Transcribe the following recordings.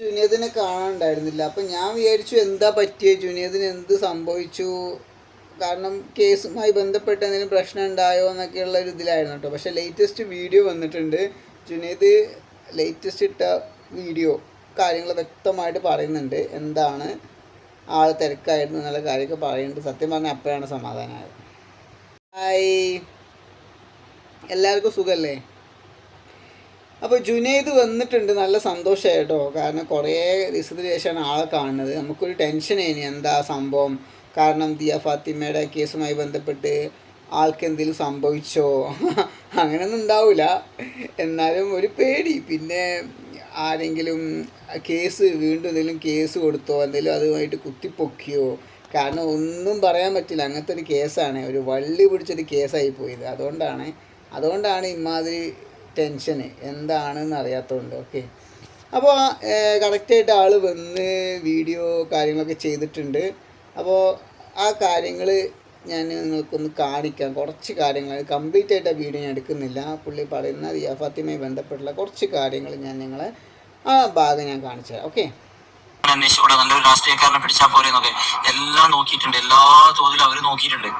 ജുനേദിനെ കാണാനുണ്ടായിരുന്നില്ല. അപ്പം ഞാൻ വിചാരിച്ചു എന്താ പറ്റിയത്, ജുനേദിന് എന്ത് സംഭവിച്ചു, കാരണം കേസുമായി ബന്ധപ്പെട്ട് എന്തെങ്കിലും പ്രശ്നം ഉണ്ടായോ എന്നൊക്കെയുള്ള ഒരു ഇതിലായിരുന്നു കേട്ടോ. പക്ഷേ ലേറ്റസ്റ്റ് വീഡിയോ വന്നിട്ടുണ്ട്. ജുനേദ് ലേറ്റസ്റ്റ് ഇട്ട വീഡിയോ കാര്യങ്ങൾ വ്യക്തമായിട്ട് പറയുന്നുണ്ട്. എന്താണ് ആൾ തിരക്കായിരുന്നു എന്നുള്ള കാര്യമൊക്കെ പറയുന്നുണ്ട്. സത്യം പറഞ്ഞാൽ അപ്പോഴാണ് സമാധാനമായത്. ഹായ്, എല്ലാവർക്കും സുഖമല്ലേ? അപ്പോൾ ജുനൈദ് വന്നിട്ടുണ്ട്, നല്ല സന്തോഷമായി കേട്ടോ. കാരണം കുറേ ദിവസത്തിന് ശേഷമാണ് ആളെ കാണുന്നത്. നമുക്കൊരു ടെൻഷനായിനി എന്താ സംഭവം, കാരണം ദിയ ഫാത്തിമയുടെ കേസുമായി ബന്ധപ്പെട്ട് ആൾക്ക് എന്തെങ്കിലും സംഭവിച്ചോ അങ്ങനെയൊന്നും ഉണ്ടാവില്ല, എന്നാലും ഒരു പേടി. പിന്നെ ആരെങ്കിലും കേസ് വീണ്ടും എന്തെങ്കിലും കേസ് കൊടുത്തോ, എന്തെങ്കിലും അതുമായിട്ട് കുത്തിപ്പൊക്കിയോ, കാരണം ഒന്നും പറയാൻ പറ്റില്ല. അങ്ങനത്തെ ഒരു കേസാണ്, ഒരു വള്ളി പിടിച്ചൊരു കേസായി പോയത്. അതുകൊണ്ടാണ് ഇമാതിരി ടെൻഷന് എന്താണെന്ന് അറിയാത്തതുകൊണ്ട്. ഓക്കെ, അപ്പോൾ കറക്റ്റായിട്ട് ആൾ വന്ന് വീഡിയോ കാര്യങ്ങളൊക്കെ ചെയ്തിട്ടുണ്ട്. അപ്പോൾ ആ കാര്യങ്ങൾ ഞാൻ നിങ്ങൾക്കൊന്ന് കാണിക്കാം. കുറച്ച് കാര്യങ്ങൾ, കംപ്ലീറ്റ് ആയിട്ട് ആ വീഡിയോ ഞാൻ എടുക്കുന്നില്ല. പുള്ളി പറയുന്ന ദിയ ഫാത്തിമയുമായി ബന്ധപ്പെട്ടുള്ള കുറച്ച് കാര്യങ്ങൾ ഞാൻ നിങ്ങളെ ആ ഭാഗം ഞാൻ കാണിച്ചു തരാം. ഓക്കെ, അന്വേഷിച്ചൂടെ, നല്ലൊരു രാഷ്ട്രീയക്കാരനെ പിടിച്ചാൽ പോലെ എന്നൊക്കെ എല്ലാം നോക്കിയിട്ടുണ്ട്, എല്ലാ തോതിലും അവർ നോക്കിയിട്ടുണ്ട്.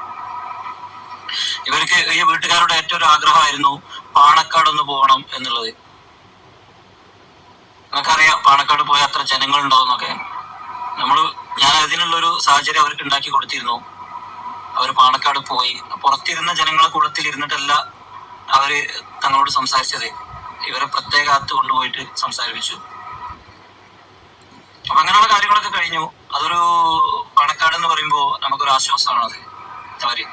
ഇവർക്ക് ഈ വീട്ടുകാരുടെ ഏറ്റവും ഒരു ആഗ്രഹമായിരുന്നു പാണക്കാട് ഒന്ന് പോകണം എന്നുള്ളത്. നമുക്കറിയാം പാണക്കാട് പോയ അത്ര ജനങ്ങൾ ഉണ്ടാവുന്നൊക്കെ. ഞാൻ അതിനുള്ളൊരു സാഹചര്യം അവർക്ക് ഉണ്ടാക്കി കൊടുത്തിരുന്നു. അവർ പാണക്കാട് പോയി. പുറത്തിരുന്ന ജനങ്ങളെ കൂട്ടത്തിൽ ഇരുന്നിട്ടല്ല അവര് തങ്ങളോട് സംസാരിച്ചത്, ഇവരെ പ്രത്യേക അകത്ത് കൊണ്ടുപോയിട്ട് സംസാരിപ്പിച്ചു. അപ്പൊ അങ്ങനെയുള്ള കാര്യങ്ങളൊക്കെ കഴിഞ്ഞു. അതൊരു പാണക്കാട് എന്ന് പറയുമ്പോ നമുക്കൊരു ആശ്വാസമാണ്. അത് അവര്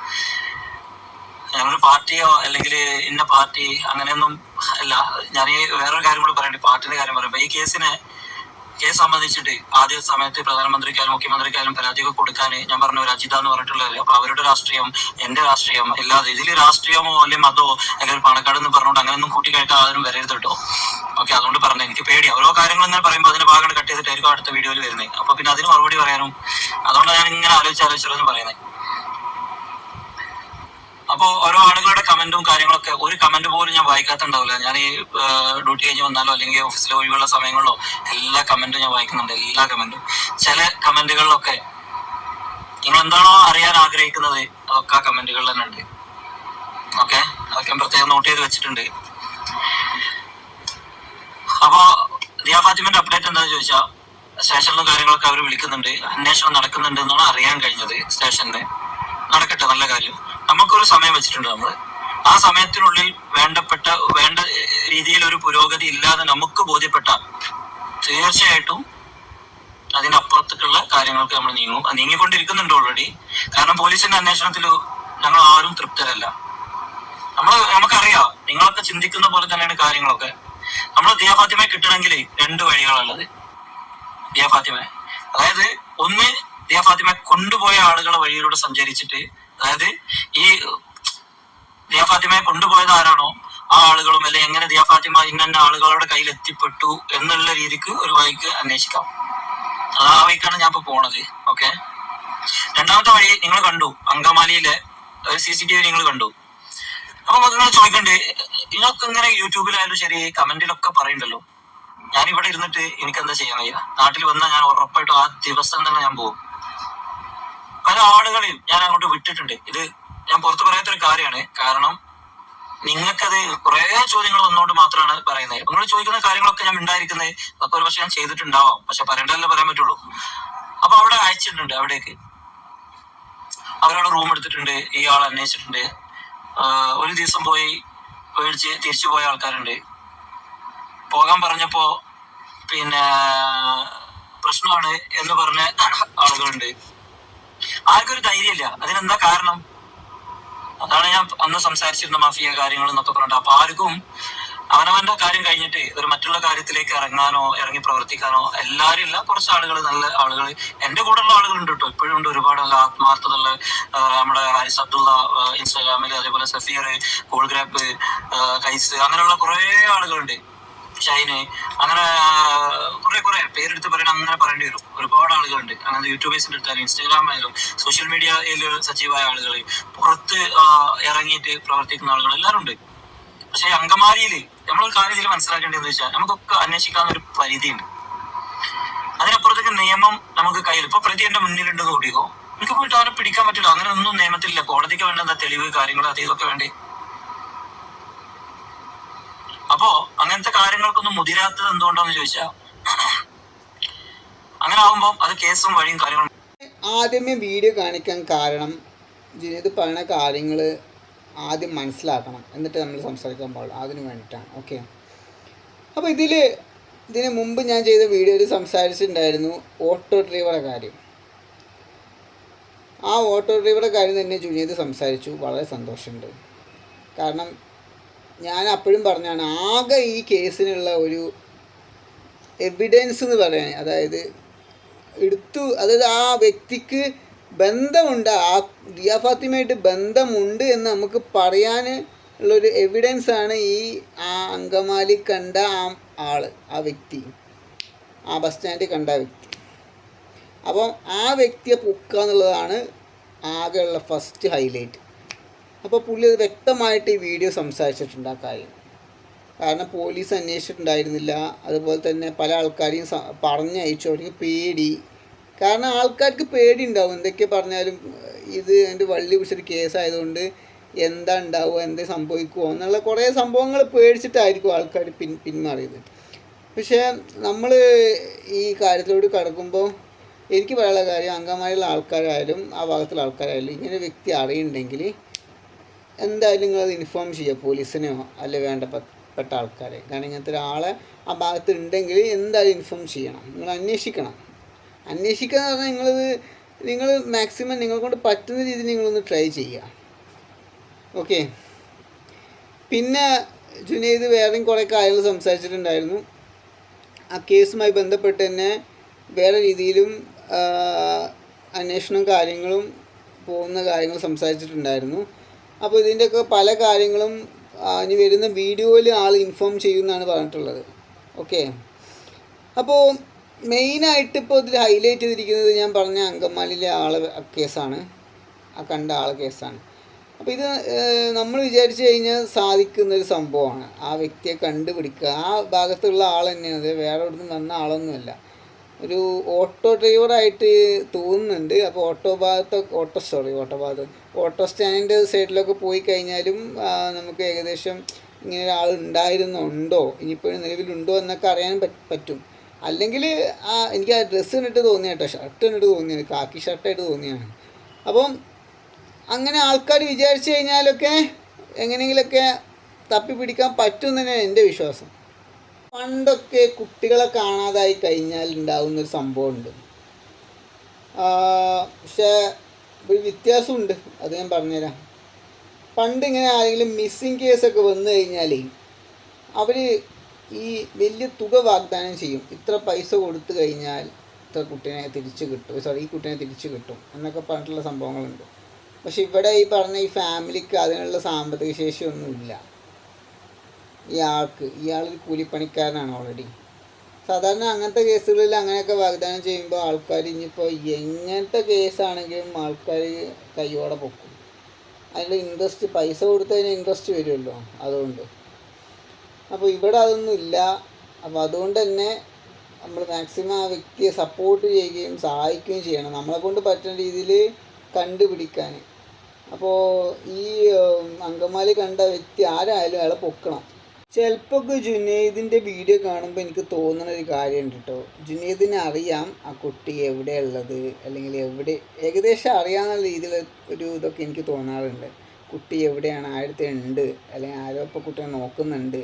ഞങ്ങളൊരു പാർട്ടിയോ അല്ലെങ്കിൽ ഇന്ന പാർട്ടി അങ്ങനെയൊന്നും അല്ല. ഞാൻ ഈ വേറൊരു കാര്യം കൂടി പറയണ്ടേ, പാർട്ടിയുടെ കാര്യം പറയുമ്പോ ഈ കേസ് സംബന്ധിച്ചിട്ട് ആദ്യ സമയത്ത് പ്രധാനമന്ത്രിക്കായാലും മുഖ്യമന്ത്രിക്കായാലും പരാതിയൊക്കെ കൊടുക്കാൻ ഞാൻ പറഞ്ഞ ഒരു അജിത എന്ന് പറഞ്ഞിട്ടുള്ളത്. അപ്പൊ അവരുടെ രാഷ്ട്രീയം എന്റെ രാഷ്ട്രീയം ഇല്ലാതെ ഇതിൽ രാഷ്ട്രീയമോ അല്ലെങ്കിൽ മതമോ അല്ലെങ്കിൽ ഒരു പാണക്കാട് എന്ന് പറഞ്ഞുകൊണ്ട് അങ്ങനെയൊന്നും കൂട്ടിക്കയറ്റാൻ ആരും വരരുത് കേട്ടോ. ഓക്കെ, അതുകൊണ്ട് പറഞ്ഞു, എനിക്ക് പേടി ഓരോ കാര്യങ്ങൾ ഇങ്ങനെ പറയുമ്പോൾ അതിന്റെ ഭാഗം കട്ട് ചെയ്തിട്ടായിരിക്കും അടുത്ത വീഡിയോയിൽ വരുന്നത്. അപ്പൊ പിന്നെ അതിന് മറുപടി പറയാനും അതുകൊണ്ടാണ് ഞാൻ ഇങ്ങനെ ആലോചിച്ചോന്ന് പറയുന്നത്. അപ്പോ ഓരോ ആളുകളുടെ കമന്റും കാര്യങ്ങളൊക്കെ, ഒരു കമന്റ് പോലും ഞാൻ വായിക്കാത്തുണ്ടാവില്ല. ഞാൻ ഈ ഡ്യൂട്ടി കഴിഞ്ഞ് വന്നാലോ അല്ലെങ്കിൽ ഓഫീസിലെ ഒഴിവുള്ള സമയങ്ങളിലോ എല്ലാ കമന്റും ഞാൻ വായിക്കുന്നുണ്ട്, എല്ലാ കമന്റും. ചില കമന്റുകളിലൊക്കെ നിങ്ങൾ എന്താണോ അറിയാൻ ആഗ്രഹിക്കുന്നത് അതൊക്കെ ആ കമന്റുകളിൽ തന്നെ ഉണ്ട്. ഓക്കെ, അതൊക്കെ പ്രത്യേകം നോട്ട് ചെയ്ത് വെച്ചിട്ടുണ്ട്. അപ്പോ ദിയ ഫാത്തിമന്റെ അപ്ഡേറ്റ് എന്താണെന്ന് ചോദിച്ചാൽ, സ്റ്റേഷനിലും കാര്യങ്ങളൊക്കെ അവർ വിളിക്കുന്നുണ്ട്, അന്വേഷണം നടക്കുന്നുണ്ട് എന്നാണ് അറിയാൻ കഴിഞ്ഞത്. സ്റ്റേഷനിൽ നടക്കട്ടെ, നല്ല കാര്യം. നമുക്കൊരു സമയം വെച്ചിട്ടുണ്ട്. ആ സമയത്തിനുള്ളിൽ വേണ്ട രീതിയിൽ ഒരു പുരോഗതി ഇല്ലാതെ നമുക്ക് ബോധ്യപ്പെട്ടാൽ തീർച്ചയായിട്ടും അതിനപ്പുറത്തേക്കുള്ള കാര്യങ്ങൾക്ക് നമ്മൾ നീങ്ങിക്കൊണ്ടിരിക്കുന്നുണ്ട് ഓൾറെഡി. കാരണം പോലീസിന്റെ അന്വേഷണത്തിൽ ഞങ്ങൾ ആരും തൃപ്തരല്ല. നമുക്കറിയാം, നിങ്ങളൊക്കെ ചിന്തിക്കുന്ന പോലെ തന്നെയാണ് കാര്യങ്ങളൊക്കെ. നമ്മൾ ദിയ ഫാത്തിമയെ കിട്ടണമെങ്കിൽ 2 വഴികളുള്ളത്. ദിയ ഫാത്തിമ, അതായത് ഒന്ന് ദിയ ഫാത്തിമയെ കൊണ്ടുപോയ ആളുകളെ വഴിയിലൂടെ സഞ്ചരിച്ചിട്ട്, അതായത് ഈ ദിയ ഫാത്തിമയെ കൊണ്ടുപോയത് ആരാണോ ആ ആളുകളും അല്ലെ എങ്ങനെ ദിയ ഫാത്തിമ ഇന്ന ആളുകളുടെ കയ്യിൽ എത്തിപ്പെട്ടു എന്നുള്ള രീതിക്ക് ഒരു വഴിക്ക് അന്വേഷിക്കാം. ആ വഴിക്കാണ് ഞാൻ ഇപ്പൊ പോണത്. ഓക്കെ, രണ്ടാമത്തെ വഴി നിങ്ങൾ കണ്ടു, അങ്കമാലിയിലെ ഒരു CCTV നിങ്ങൾ കണ്ടു. അപ്പൊ നിങ്ങൾ ചോദിക്കണ്ടേ, നിങ്ങൾക്ക് ഇങ്ങനെ യൂട്യൂബിലായാലും ശരി കമന്റിലൊക്കെ പറയണ്ടല്ലോ, ഞാൻ ഇവിടെ ഇരുന്നിട്ട് എനിക്ക് എന്താ ചെയ്യാൻ വയ്യ? നാട്ടിൽ വന്നാൽ ഞാൻ ഉറപ്പായിട്ടും ആ ദിവസം തന്നെ ഞാൻ പോകും. പല ആളുകളെയും ഞാൻ അങ്ങോട്ട് വിട്ടിട്ടുണ്ട്. ഇത് ഞാൻ പുറത്ത് പറയാത്തൊരു കാര്യമാണ്. കാരണം നിങ്ങൾക്കത് കുറെ ചോദ്യങ്ങൾ വന്നുകൊണ്ട് മാത്രമാണ് പറയുന്നത്. നിങ്ങൾ ചോദിക്കുന്ന കാര്യങ്ങളൊക്കെ ഞാൻ ഉണ്ടായിരിക്കുന്നത് അതൊക്കെ ഒരു പക്ഷെ ഞാൻ ചെയ്തിട്ടുണ്ടാവാം, പക്ഷെ പറയേണ്ടതല്ലേ പറയാൻ പറ്റുള്ളൂ. അപ്പൊ അവിടെ അയച്ചിട്ടുണ്ട്, അവിടേക്ക് അവരവിടെ റൂം എടുത്തിട്ടുണ്ട്, ഈ ആൾ അന്വേഷിച്ചിട്ടുണ്ട്. ഒരു ദിവസം പോയി പേടിച്ച് തിരിച്ചു പോയ ആൾക്കാരുണ്ട്. പോകാൻ പറഞ്ഞപ്പോ പിന്നെ പ്രശ്നമാണ് എന്ന് പറഞ്ഞ ആളുകളുണ്ട്. ആർക്കൊരു ധൈര്യമില്ല. അതിനെന്താ കാരണം? അതാണ് ഞാൻ അന്ന് സംസാരിച്ചിരുന്ന മാഫിയ കാര്യങ്ങൾ എന്നൊക്കെ പറഞ്ഞിട്ട്. അപ്പൊ ആർക്കും അവനവന്റെ കാര്യം കഴിഞ്ഞിട്ട് ഒരു മറ്റുള്ള കാര്യത്തിലേക്ക് ഇറങ്ങി പ്രവർത്തിക്കാനോ എല്ലാവരും ഇല്ല. കുറച്ച് ആളുകൾ, നല്ല ആളുകൾ, എന്റെ കൂടെയുള്ള ആളുകളുണ്ട് കേട്ടോ, ഇപ്പോഴും ഉണ്ട്. ഒരുപാട് നല്ല ആത്മാർത്ഥതയുള്ള നമ്മുടെ ഹാരിസ് അബ്ദുള്ള ഇൻസ്റ്റാഗ്രാമിൽ, അതേപോലെ സഫീർ, കൂൾഗ്രാപ്പ്, കൈസ്, അങ്ങനെയുള്ള കുറെ ആളുകളുണ്ട്. ഷൈന്, അങ്ങനെ കുറെ പേരെടുത്ത് പറയണം, അങ്ങനെ പറയേണ്ടി വരും. ഒരുപാട് ആളുകളുണ്ട്. അങ്ങനെ യൂട്യൂബേഴ്സിന്റെ അടുത്തായാലും ഇൻസ്റ്റാഗ്രാമായാലും സോഷ്യൽ മീഡിയയിൽ സജീവമായ ആളുകൾ, പുറത്ത് ഇറങ്ങിയിട്ട് പ്രവർത്തിക്കുന്ന ആളുകൾ എല്ലാവരും ഉണ്ട്. പക്ഷെ അങ്കമാലിയിൽ നമ്മളൊരു കാര്യം ഇതിൽ മനസ്സിലാക്കേണ്ടതെന്ന് വെച്ചാൽ, നമുക്കൊക്കെ അന്വേഷിക്കാവുന്ന ഒരു പരിധിയുണ്ട്. നിയമം നമുക്ക് കയ്യിൽ ഇപ്പൊ പ്രതി എന്റെ മുന്നിലുണ്ടെന്ന് കൂടിയോ, എനിക്ക് പോയിട്ട് അവരെ പിടിക്കാൻ പറ്റില്ല. അങ്ങനെ ഒന്നും നിയമത്തിലില്ല. കോടതിക്ക് വേണ്ട എന്താ തെളിവ്, കാര്യങ്ങൾ, അത് ഇതൊക്കെ വേണ്ടേ. അപ്പോ അങ്ങനത്തെ കാര്യങ്ങൾക്കൊന്നും മുതിരാത്തത് എന്തുകൊണ്ടാന്ന് ചോദിച്ചാ, അങ്ങനെ ആവുമ്പോ അത് കേസും വഴിയും കാര്യങ്ങളും. ആദ്യമേ വീഡിയോ കാണിക്കാൻ കാരണം ജുനൈദ് പറയുന്ന കാര്യങ്ങൾ ആദ്യം മനസ്സിലാക്കണം, എന്നിട്ട് നമ്മൾ സംസാരിക്കാൻ പാടുള്ളൂ. അതിന് വേണ്ടിയിട്ടാണ്. ഓക്കെ. അപ്പോൾ ഇതിന് മുമ്പ് ഞാൻ ചെയ്ത വീഡിയോയിൽ സംസാരിച്ചിട്ടുണ്ടായിരുന്നു ഓട്ടോ ഡ്രൈവറുടെ കാര്യം. ആ ഓട്ടോ ഡ്രൈവറുടെ കാര്യം തന്നെ ജുനൈദ് സംസാരിച്ചു. വളരെ സന്തോഷമുണ്ട്. കാരണം ഞാൻ അപ്പോഴും പറഞ്ഞാണ്, ആകെ ഈ കേസിനുള്ള ഒരു എവിഡൻസ് എന്ന് പറയാൻ, അതായത് ആ വ്യക്തിക്ക് ബന്ധമുണ്ട്, ആ ദിയ ഫാത്തിമയായിട്ട് ബന്ധമുണ്ട് എന്ന് നമുക്ക് പറയാൻ ഉള്ളൊരു എവിഡൻസാണ് ആ അങ്കമാലി കണ്ട ആ വ്യക്തി, ആ ബസ് സ്റ്റാൻഡിൽ കണ്ട വ്യക്തി. അപ്പം ആ വ്യക്തിയെ പൊക്കുക എന്നുള്ളതാണ് ആകെയുള്ള ഫസ്റ്റ് ഹൈലൈറ്റ്. അപ്പോൾ പുള്ളി അത് വ്യക്തമായിട്ട് ഈ വീഡിയോ സംസാരിച്ചിട്ടുണ്ട് ആ കാര്യം. കാരണം പോലീസ് അന്വേഷിച്ചിട്ടുണ്ടായിരുന്നില്ല. അതുപോലെ തന്നെ പല ആൾക്കാരെയും പറഞ്ഞയച്ചു. അവർക്ക് പേടി. കാരണം ആൾക്കാർക്ക് പേടി ഉണ്ടാവും, എന്തൊക്കെ പറഞ്ഞാലും ഇത് എൻ്റെ വള്ളി പിടിച്ചൊരു കേസായതുകൊണ്ട് എന്താ ഉണ്ടാവുക, എന്ത് സംഭവിക്കുമോ എന്നുള്ള കുറേ സംഭവങ്ങൾ പേടിച്ചിട്ടായിരിക്കും ആൾക്കാർ പിന്മാറിയത്. പക്ഷേ നമ്മൾ ഈ കാര്യത്തിലോട് കടക്കുമ്പോൾ എനിക്ക് പറയാനുള്ള കാര്യം, അങ്കമാലിയിലുള്ള ആൾക്കാരായാലും ആ ഭാഗത്തുള്ള ആൾക്കാരായാലും ഇങ്ങനെ വ്യക്തി അറിയുന്നുണ്ടെങ്കിൽ എന്തായാലും നിങ്ങളത് ഇൻഫോം ചെയ്യുക, പോലീസിനെയോ അല്ലെ വേണ്ടപ്പെട്ട ആൾക്കാരെ. കാരണം ഇങ്ങനത്തെ ഒരാളെ ആ ഭാഗത്ത് ഉണ്ടെങ്കിൽ എന്തായാലും ഇൻഫോം ചെയ്യണം. നിങ്ങൾ അന്വേഷിക്കണം. അന്വേഷിക്കുക എന്ന് പറഞ്ഞാൽ നിങ്ങൾ മാക്സിമം നിങ്ങളെ കൊണ്ട് പറ്റുന്ന രീതിയിൽ നിങ്ങളൊന്ന് ട്രൈ ചെയ്യുക. ഓക്കെ. പിന്നെ ജുനൈദ് വേറെയും കുറേ കാര്യങ്ങൾ സംസാരിച്ചിട്ടുണ്ടായിരുന്നു. ആ കേസുമായി ബന്ധപ്പെട്ട് തന്നെ വേറെ രീതിയിലും അന്വേഷണവും കാര്യങ്ങളും പോകുന്ന കാര്യങ്ങൾ സംസാരിച്ചിട്ടുണ്ടായിരുന്നു. അപ്പോൾ ഇതിൻ്റെയൊക്കെ പല കാര്യങ്ങളും ഇനി വരുന്ന വീഡിയോയിൽ ആൾ ഇൻഫോം ചെയ്യുമെന്നാണ് പറഞ്ഞിട്ടുള്ളത്. ഓക്കെ. അപ്പോൾ മെയിനായിട്ട് ഇപ്പോൾ ഇതിൽ ഹൈലൈറ്റ് ചെയ്തിരിക്കുന്നത് ഞാൻ പറഞ്ഞ അങ്കമാലിയിലെ കേസാണ്, ആ കണ്ട കേസാണ്. അപ്പോൾ ഇത് നമ്മൾ വിചാരിച്ചു കഴിഞ്ഞാൽ സാധിക്കുന്നൊരു സംഭവമാണ്. ആ വ്യക്തിയെ കണ്ടുപിടിക്കുക. ആ ഭാഗത്തുള്ള ആൾ തന്നെയാണ്, വേറെ എവിടെ നിന്ന് വന്ന ആളൊന്നുമല്ല. ഒരു ഓട്ടോ ഡ്രൈവറായിട്ട് തോന്നുന്നുണ്ട്. അപ്പോൾ ഓട്ടോ സ്റ്റാൻഡിൻ്റെ സൈഡിലൊക്കെ പോയി കഴിഞ്ഞാലും നമുക്ക് ഏകദേശം ഇങ്ങനെ ഒരാൾ ഉണ്ടായിരുന്നുണ്ടോ, ഇനിയിപ്പോഴും നിലവിലുണ്ടോ എന്നൊക്കെ അറിയാൻ പറ്റും. അല്ലെങ്കിൽ എനിക്ക് ആ ഡ്രസ്സ് കണ്ടിട്ട് തോന്നിയ കേട്ടോ, ഷർട്ട് കണ്ടിട്ട് തോന്നിയത്, കാക്കി ഷർട്ടായിട്ട് തോന്നിയാണ്. അപ്പം അങ്ങനെ ആൾക്കാർ വിചാരിച്ചു കഴിഞ്ഞാലൊക്കെ എങ്ങനെയെങ്കിലൊക്കെ തപ്പി പിടിക്കാൻ പറ്റും തന്നെയാണ് എൻ്റെ വിശ്വാസം. പണ്ടൊക്കെ കുട്ടികളെ കാണാതായി കഴിഞ്ഞാൽ ഉണ്ടാകുന്നൊരു സംഭവമുണ്ട്. പക്ഷേ ഒരു വ്യത്യാസമുണ്ട്, അത് ഞാൻ പറഞ്ഞുതരാം. പണ്ട് ഇങ്ങനെ ആരെങ്കിലും മിസ്സിങ് കേസൊക്കെ വന്നു കഴിഞ്ഞാൽ അവർ ഈ വലിയ തുക വാഗ്ദാനം ചെയ്യും. ഇത്ര പൈസ കൊടുത്തു കഴിഞ്ഞാൽ ഈ കുട്ടീനെ തിരിച്ചു കിട്ടും എന്നൊക്കെ പറഞ്ഞിട്ടുള്ള സംഭവങ്ങളുണ്ട്. പക്ഷെ ഇവിടെ ഈ പറഞ്ഞ ഈ ഫാമിലിക്ക് അതിനുള്ള സാമ്പത്തിക ശേഷിയൊന്നുമില്ല. ഇയാളൊരു കൂലിപ്പണിക്കാരനാണ് ഓൾറെഡി. സാധാരണ അങ്ങനത്തെ കേസുകളിൽ അങ്ങനെയൊക്കെ വാഗ്ദാനം ചെയ്യുമ്പോൾ ആൾക്കാർ ഇനിയിപ്പോൾ എങ്ങനത്തെ കേസാണെങ്കിലും ആൾക്കാർ കയ്യോടെ പൊക്കും. അതിൻ്റെ ഇൻട്രസ്റ്റ്, പൈസ കൊടുത്തതിന് ഇൻട്രസ്റ്റ് വരുമല്ലോ, അതുകൊണ്ട്. അപ്പോൾ ഇവിടെ അതൊന്നും ഇല്ല. അപ്പോൾ അതുകൊണ്ട് തന്നെ നമ്മൾ മാക്സിമം ആ വ്യക്തിയെ സപ്പോർട്ട് ചെയ്യുകയും സഹായിക്കുകയും ചെയ്യണം, നമ്മളെ കൊണ്ട് പറ്റുന്ന രീതിയിൽ കണ്ടുപിടിക്കാൻ. അപ്പോൾ ഈ അങ്കമാലി കണ്ട വ്യക്തി ആരായാലും അയാളെ പൊക്കണം. ചിലപ്പോൾ ജുനൈദിൻ്റെ വീഡിയോ കാണുമ്പോൾ എനിക്ക് തോന്നുന്ന ഒരു കാര്യമുണ്ട് കേട്ടോ. ജുനൈദിനെ അറിയാം ആ കുട്ടി എവിടെയുള്ളത്, അല്ലെങ്കിൽ ഏകദേശം അറിയാവുന്ന രീതിയിൽ ഒരു ഇതൊക്കെ എനിക്ക് തോന്നാറുണ്ട്. കുട്ടി എവിടെയാണ്, ആരുടെ ഉണ്ട്, അല്ലെങ്കിൽ ആരോ ഇപ്പോൾ കുട്ടീനെ നോക്കുന്നുണ്ട്,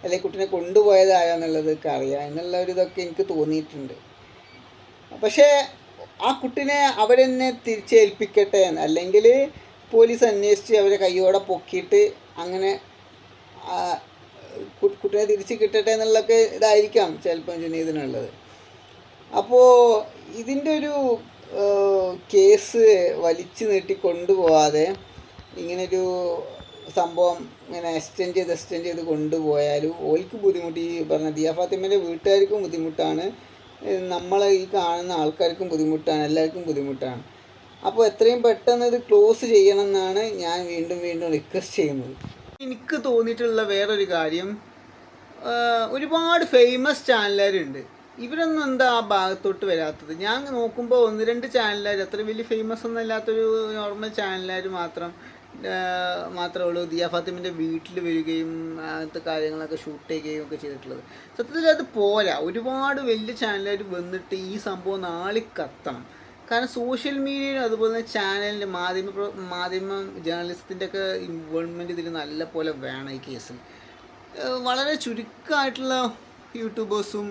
അല്ലെങ്കിൽ കുട്ടീനെ കൊണ്ടുപോയത് ആരാന്നുള്ളതൊക്കെ അറിയാം എന്നുള്ള ഒരു ഇതൊക്കെ എനിക്ക് തോന്നിയിട്ടുണ്ട്. പക്ഷേ ആ കുട്ടീനെ അവരെന്നെ തിരിച്ചേൽപ്പിക്കട്ടെ, അല്ലെങ്കിൽ പോലീസ് അന്വേഷിച്ച് അവരെ കയ്യോടെ പൊക്കിയിട്ട് അങ്ങനെ കുട്ടീനെ തിരിച്ച് കിട്ടട്ടെ എന്നുള്ളതൊക്കെ ഇതായിരിക്കാം ചിലപ്പം ജുനൈദിനുള്ളത്. അപ്പോൾ ഇതിൻ്റെ ഒരു കേസ് വലിച്ചു നീട്ടി കൊണ്ടുപോകാതെ ഇങ്ങനൊരു സംഭവം ഇങ്ങനെ എക്സ്റ്റെൻഡ് ചെയ്ത് കൊണ്ടുപോയാലും ഓൽക്ക് ബുദ്ധിമുട്ട്, ഈ പറഞ്ഞ ദിയ ഫാത്തിമേൻ്റെ വീട്ടുകാർക്കും ബുദ്ധിമുട്ടാണ്, നമ്മളെ ഈ കാണുന്ന ആൾക്കാർക്കും ബുദ്ധിമുട്ടാണ്, എല്ലാവർക്കും ബുദ്ധിമുട്ടാണ്. അപ്പോൾ എത്രയും പെട്ടെന്ന് ഇത് ക്ലോസ് ചെയ്യണം എന്നാണ് ഞാൻ വീണ്ടും റിക്വസ്റ്റ് ചെയ്യുന്നത്. എനിക്ക് തോന്നിയിട്ടുള്ള വേറൊരു കാര്യം, ഒരുപാട് ഫേമസ് ചാനലുകാരുണ്ട്. ഇവരൊന്നും എന്താ ആ ഭാഗത്തോട്ട് വരാത്തത്? ഞാൻ നോക്കുമ്പോൾ ഒന്ന് രണ്ട് ചാനലുകാർ, അത്ര വലിയ ഫേമസ് ഒന്നും അല്ലാത്തൊരു നോർമൽ ചാനലുകാർ മാത്രമേ ഉള്ളൂ ദിയ ഫാത്തിമിൻ്റെ വീട്ടിൽ വരികയും അങ്ങനത്തെ കാര്യങ്ങളൊക്കെ ഷൂട്ട് ചെയ്യുകയും ഒക്കെ ചെയ്തിട്ടുള്ളത്. സത്യത്തിൽ അത് പോരാ. ഒരുപാട് വലിയ ചാനലുകാർ വന്നിട്ട് ഈ സംഭവം നാളിക്കത്തണം. കാരണം സോഷ്യൽ മീഡിയയിലും അതുപോലെ തന്നെ ചാനലിൻ്റെ മാധ്യമ ജേർണലിസത്തിൻ്റെ ഒക്കെ ഇൻവോൾവ്മെൻറ്റ് ഇതിൽ നല്ല പോലെ വേണം ഈ കേസിൽ. വളരെ ചുരുക്കമായിട്ടുള്ള യൂട്യൂബേഴ്സും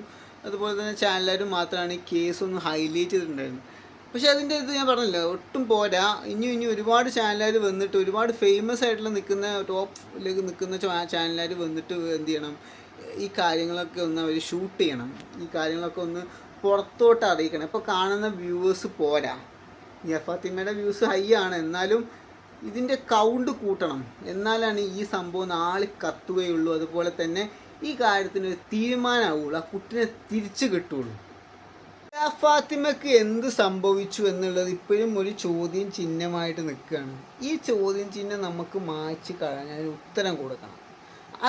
അതുപോലെ തന്നെ ചാനലുകാരും മാത്രമാണ് ഈ കേസ് ഒന്ന് ഹൈലൈറ്റ് ചെയ്തിട്ടുണ്ടായിരുന്നത്. പക്ഷേ അതിൻ്റെ ഇത് ഞാൻ പറഞ്ഞില്ല, ഒട്ടും പോരാ. ഇനി ഒരുപാട് ചാനലുകാർ വന്നിട്ട്, ഒരുപാട് ഫേമസ് ആയിട്ടുള്ള ടോപ്പിലേക്ക് നിൽക്കുന്ന ചാനലുകാർ വന്നിട്ട് എന്ത് ചെയ്യണം, ഈ കാര്യങ്ങളൊക്കെ ഒന്ന് അവർ ഷൂട്ട് ചെയ്യണം. ഈ കാര്യങ്ങളൊക്കെ ഒന്ന് പുറത്തോട്ട് അറിയിക്കണം. ഇപ്പോൾ കാണുന്ന വ്യൂവേഴ്സ് പോരാ. ദിയ ഫാത്തിമയുടെ വ്യൂസ് ഹൈ ആണ്, എന്നാലും ഇതിൻ്റെ കൗണ്ട് കൂട്ടണം. എന്നാലാണ് ഈ സംഭവം നാളെ കത്തുകയുള്ളൂ. അതുപോലെ തന്നെ ഈ കാര്യത്തിന് ഒരു തീരുമാനമാവുള്ളൂ, ആ കുട്ടിനെ തിരിച്ചു കിട്ടുള്ളൂ. ദിയ ഫാത്തിമയ്ക്ക് എന്ത് സംഭവിച്ചു എന്നുള്ളത് ഇപ്പോഴും ഒരു ചോദ്യം ചിഹ്നമായിട്ട് നിൽക്കുകയാണ്. ഈ ചോദ്യം ചിഹ്നം നമുക്ക് മായ്ച്ച് കളഞ്ഞാൽ ഉത്തരം കൊടുക്കണം.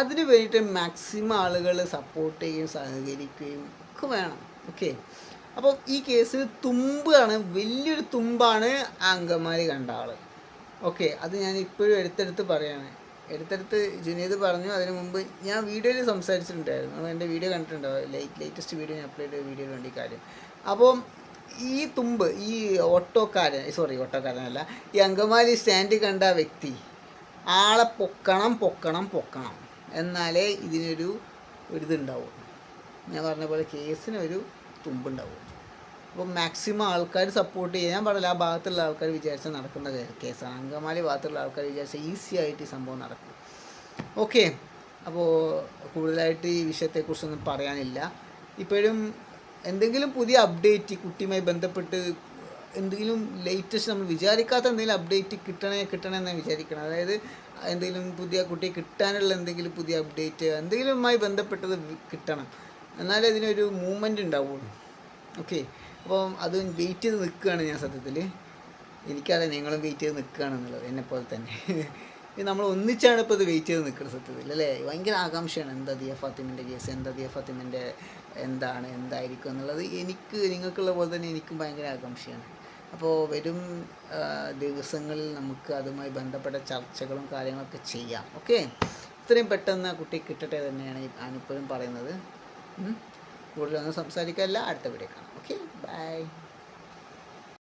അതിന് വേണ്ടിയിട്ട് മാക്സിമം ആളുകൾ സപ്പോർട്ട് ചെയ്യുകയും സഹകരിക്കുകയും ഒക്കെ വേണം. ഓക്കെ, അപ്പോൾ ഈ കേസിൽ തുമ്പാണ്, വലിയൊരു തുമ്പാണ് ആ അങ്കമാലി കണ്ട ആൾ. ഓക്കെ, അത് ഞാൻ ഇപ്പോഴും എടുത്തെടുത്ത് പറയാണ്. ജുനൈദ് പറഞ്ഞു. അതിന് മുമ്പ് ഞാൻ വീഡിയോയിൽ സംസാരിച്ചിട്ടുണ്ടായിരുന്നു. അപ്പോൾ എൻ്റെ വീഡിയോ കണ്ടിട്ടുണ്ടാവും, ലേറ്റസ്റ്റ് വീഡിയോ ഞാൻ അപ്ലോഡ് ചെയ്ത വീഡിയോയിൽ വേണ്ടി കാര്യം. അപ്പോൾ ഈ തുമ്പ്, ഈ ഓട്ടോക്കാരനല്ല, ഈ അങ്കമാലി സ്റ്റാൻഡ് കണ്ട ആ വ്യക്തി ആളെ പൊക്കണം. എന്നാലേ ഇതിനൊരു ഇതുണ്ടാവും. ഞാൻ പറഞ്ഞ പോലെ കേസിനൊരു തുമ്പുണ്ടാവും. അപ്പോൾ മാക്സിമം ആൾക്കാർ സപ്പോർട്ട് ചെയ്യുക. ഞാൻ പറഞ്ഞില്ല, ആ ഭാഗത്തുള്ള ആൾക്കാർ വിചാരിച്ചാൽ നടക്കുന്ന കേസാണ്. അങ്കമാലി ഭാഗത്തുള്ള ആൾക്കാർ വിചാരിച്ചാൽ ഈസി ആയിട്ട് ഈ സംഭവം നടക്കും. ഓക്കെ, അപ്പോൾ കൂടുതലായിട്ട് ഈ വിഷയത്തെക്കുറിച്ചൊന്നും പറയാനില്ല. ഇപ്പോഴും എന്തെങ്കിലും പുതിയ അപ്ഡേറ്റ് കുട്ടിയുമായി ബന്ധപ്പെട്ട് എന്തെങ്കിലും ലേറ്റസ്റ്റ് നമ്മൾ വിചാരിക്കാത്ത എന്തെങ്കിലും അപ്ഡേറ്റ് കിട്ടണമെന്ന് വിചാരിക്കണം. അതായത് എന്തെങ്കിലും പുതിയ കുട്ടിയെ കിട്ടാനുള്ള എന്തെങ്കിലും പുതിയ അപ്ഡേറ്റ് എന്തെങ്കിലുമായി ബന്ധപ്പെട്ടത് കിട്ടണം, എന്നാലേ ഇതിനൊരു മൂവ്മെൻറ്റ് ഉണ്ടാവുള്ളൂ. ഓക്കെ, അപ്പോൾ അത് വെയിറ്റ് ചെയ്ത് നിൽക്കുകയാണ് ഞാൻ. സത്യത്തിൽ എനിക്കറിയാം നിങ്ങളും വെയിറ്റ് ചെയ്ത് നിൽക്കുകയാണെന്നുള്ളത്, എന്നെപ്പോലെ തന്നെ. നമ്മൾ ഒന്നിച്ചാണ് ഇപ്പോൾ ഇത് വെയിറ്റ് ചെയ്ത് നിൽക്കുന്നത് സത്യത്തിൽ, അല്ലേ? ഭയങ്കര ആകാംക്ഷയാണ്. എന്താ ദിയ ഫാത്തിമിൻ്റെ കേസ്, ദിയ ഫാത്തിമിൻ്റെ എന്തായിരിക്കും എന്നുള്ളത്. നിങ്ങൾക്കുള്ള പോലെ തന്നെ എനിക്കും ഭയങ്കര ആകാംക്ഷയാണ്. അപ്പോൾ വരും ദിവസങ്ങളിൽ നമുക്ക് അതുമായി ബന്ധപ്പെട്ട ചർച്ചകളും കാര്യങ്ങളൊക്കെ ചെയ്യാം. ഓക്കെ, ഇത്രയും പെട്ടെന്ന് ആ കുട്ടി കിട്ടട്ടെ തന്നെയാണ് ഞാനിപ്പോഴും പറയുന്നത്. കൂടുതലൊന്നും സംസാരിക്കാനില്ല, അടുത്ത വീഡിയോ കാണാം. Okay, by.